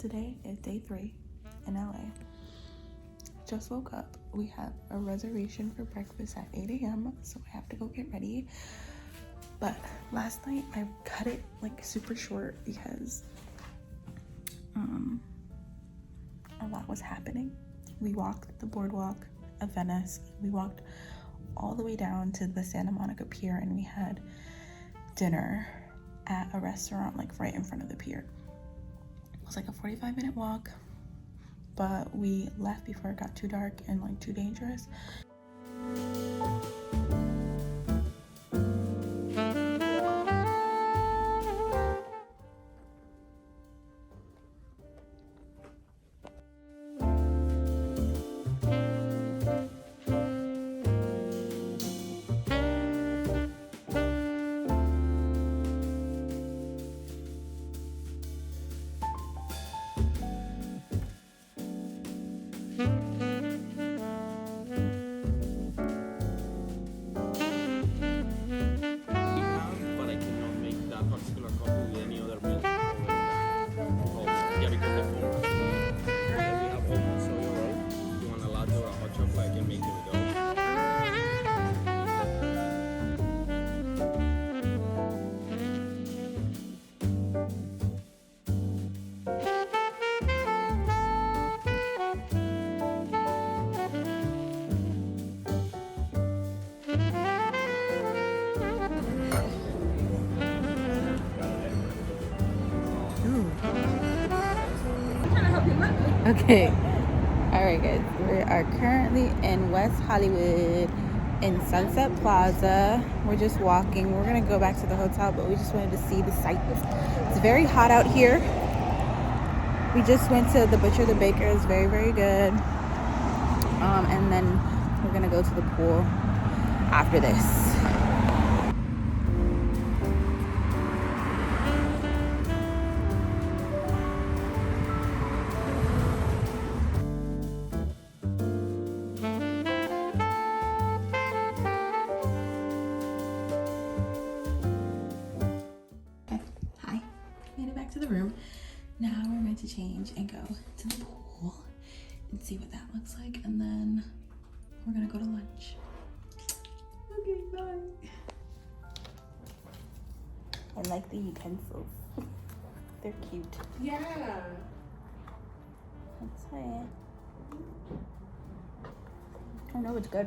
Today is day 3 in LA. Just woke up. We have a reservation for breakfast at 8 a.m. so I have to go get ready. But last night I cut it like super short because a lot was happening. We walked the boardwalk of Venice. We walked all the way down to the Santa Monica Pier, and we had dinner at a restaurant like right in front of the pier. It was like a 45-minute walk, but we left before it got too dark and like too dangerous. Okay, all right guys, we are currently in West Hollywood in Sunset Plaza. We're just walking. We're gonna go back to the hotel, but we just wanted to see the sights. It's very hot out here. We just went to the Butcher the Baker. It's very, very good. And then we're gonna go to the pool after this. To the room. Now we're meant to change and go to the pool and see what that looks like, and then we're gonna go to lunch. Okay, bye. I like the utensils. They're cute. Yeah. That's it. I know it's good.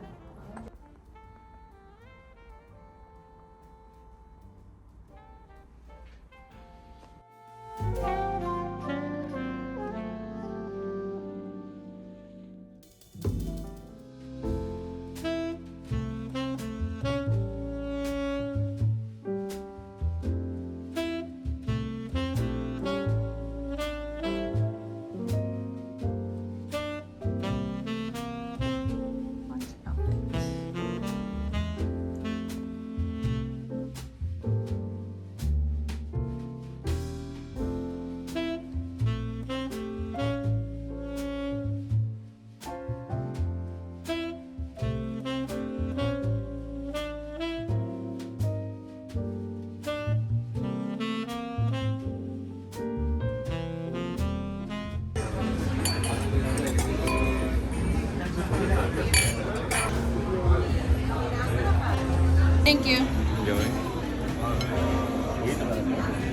Thank you. Enjoy.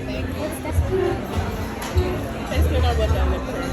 Thank you. I still got what that looks like.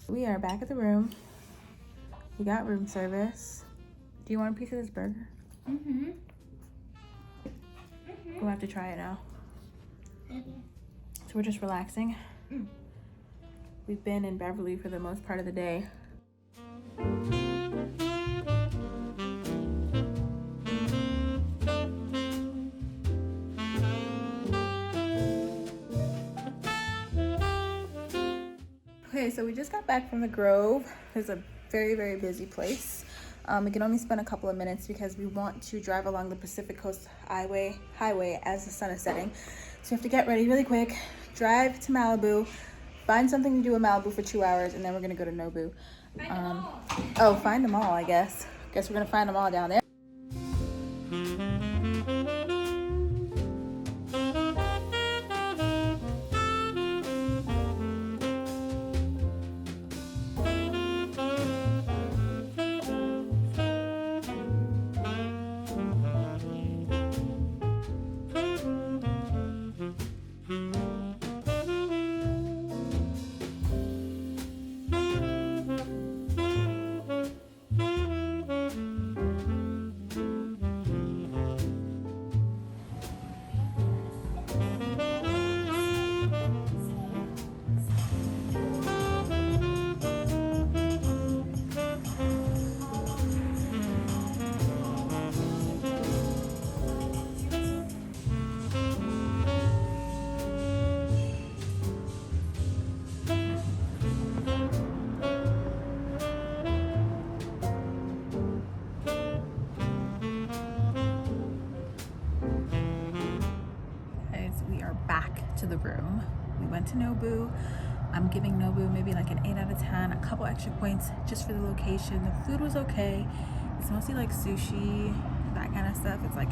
We are back at the room. We got room service. Do you want a piece of this burger? Mm-hmm. We'll have to try it now. So we're just relaxing. We've been in Beverly for the most part of the day. Okay, so we just got back from the Grove. It's a very, very busy place. We can only spend a couple of minutes because we want to drive along the Pacific Coast Highway as the sun is setting. So we have to get ready really quick, drive to Malibu, find something to do in Malibu for 2 hours, and then we're gonna go to Nobu. Find them all, I guess. Guess we're gonna find them all down there. Back to the room. We went to Nobu. I'm giving Nobu maybe like an 8 out of 10, a couple extra points just for the location. The food was okay. It's mostly like sushi, that kind of stuff. It's like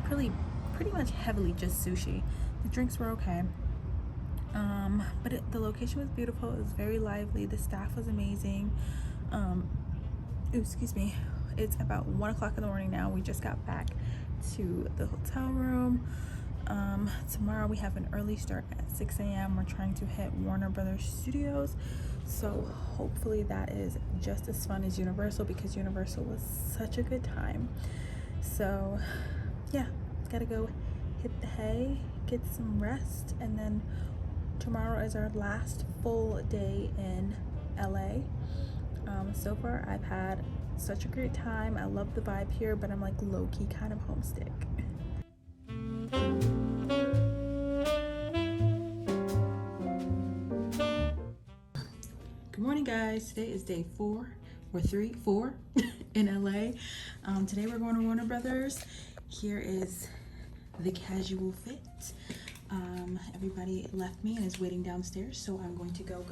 pretty much heavily just sushi. The drinks were okay. But the location was beautiful. It was very lively. The staff was amazing. Excuse me. It's about 1 o'clock in the morning now. We just got back to the hotel room. Tomorrow we have an early start at 6 a.m. We're trying to hit Warner Brothers Studios, so hopefully that is just as fun as Universal, because Universal was such a good time. So yeah, gotta go hit the hay, get some rest, and then tomorrow is our last full day in LA. So far I've had such a great time. I love the vibe here, but I'm like low-key kind of homesick. Good morning, guys. Today is day 4 or 4 in LA. Today we're going to Warner Brothers. Here is the casual fit. Everybody left me and is waiting downstairs, so I'm going to go.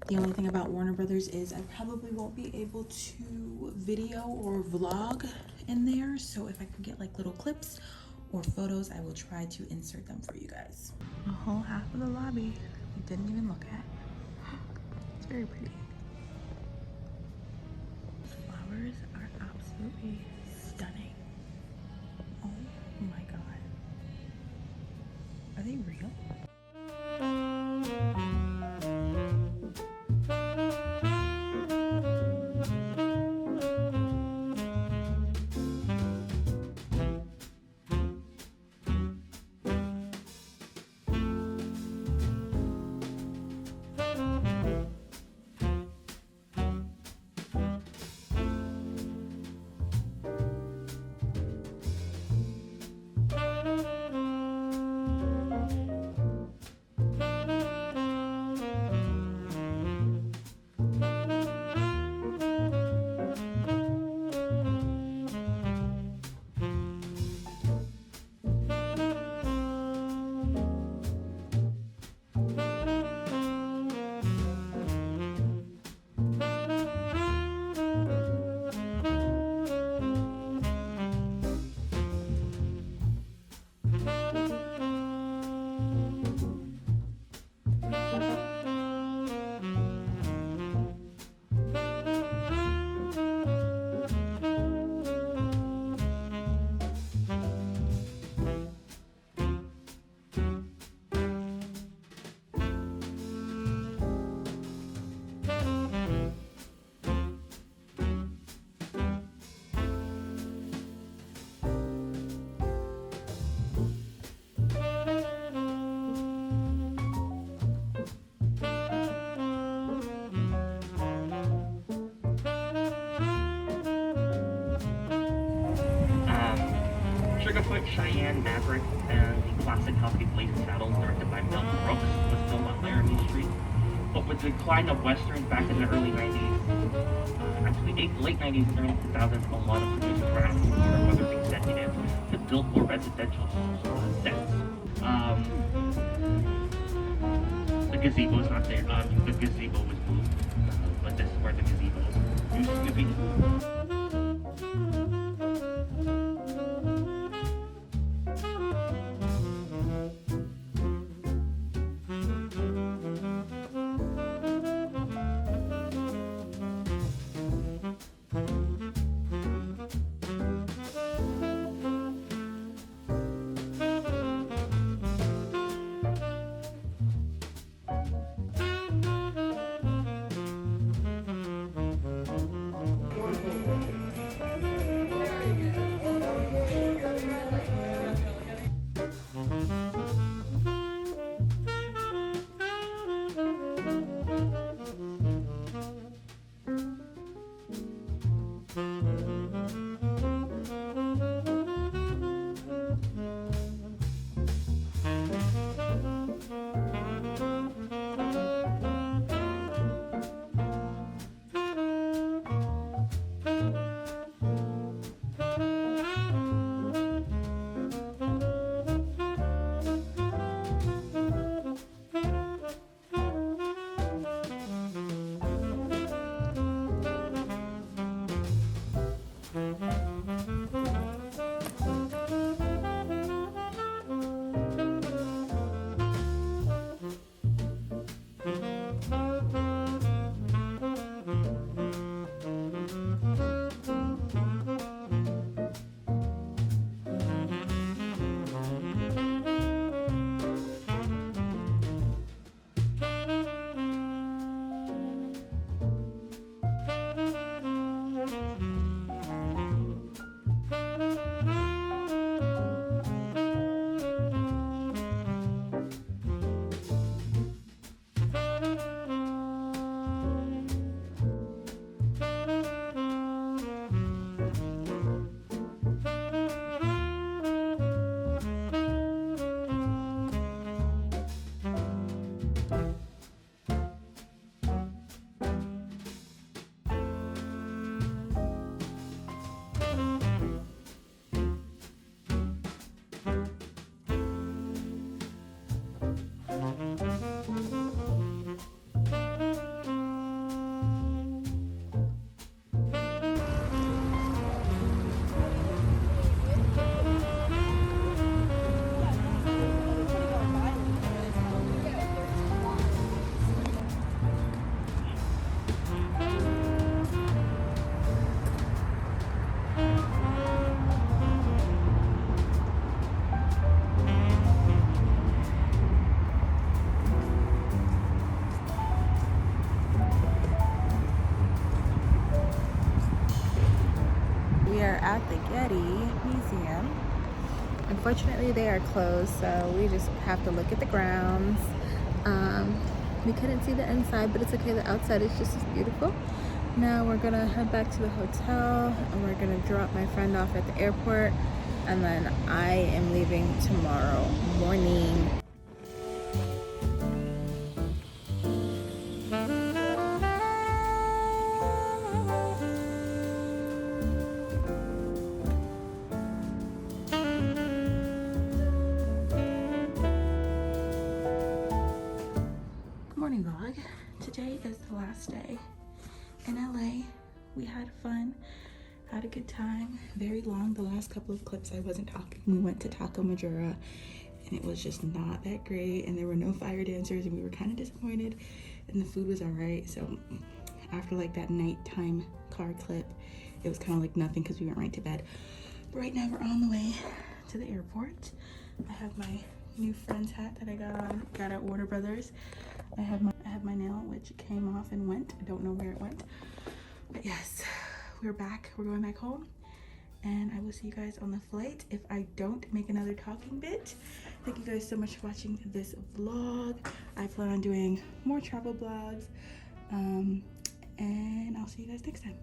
The only thing about Warner Brothers is I probably won't be able to video or vlog in there, so if I can get like little clips or photos, I will try to insert them for you guys. A whole half of the lobby we didn't even look at. It's very pretty. The flowers are absolutely stunning. Oh my god. Are they real? Cheyenne, Maverick, and the classic Healthy Blazing Saddles directed by Mel Brooks was filmed on there. Laramie Street. But with the decline of westerns back in the early 90s, actually late 90s and early 2000s, a lot of producers were asking for other executives to build more residential sets. The gazebo is not there. The gazebo was moved, but this is where the gazebo used to be. We are at the Getty Museum. Unfortunately, they are closed, so we just have to look at the grounds. We couldn't see the inside, but it's okay. The outside is just as beautiful. Now we're gonna head back to the hotel, and we're gonna drop my friend off at the airport, and then I am leaving tomorrow morning. Morning vlog. Today is the last day in LA. We had fun, had a good time. Very long. The last couple of clips I wasn't talking. We went to Taco Majura and it was just not that great, and there were no fire dancers, and we were kind of disappointed, and the food was all right. So after like that nighttime car clip, it was kind of like nothing because we went right to bed. But right now we're on the way to the airport. I have my new friend's hat that I got at Warner Brothers. I have my nail, which came off and went. I don't know where it went. But yes, we're back. We're going back home. And I will see you guys on the flight if I don't make another talking bit. Thank you guys so much for watching this vlog. I plan on doing more travel vlogs. And I'll see you guys next time.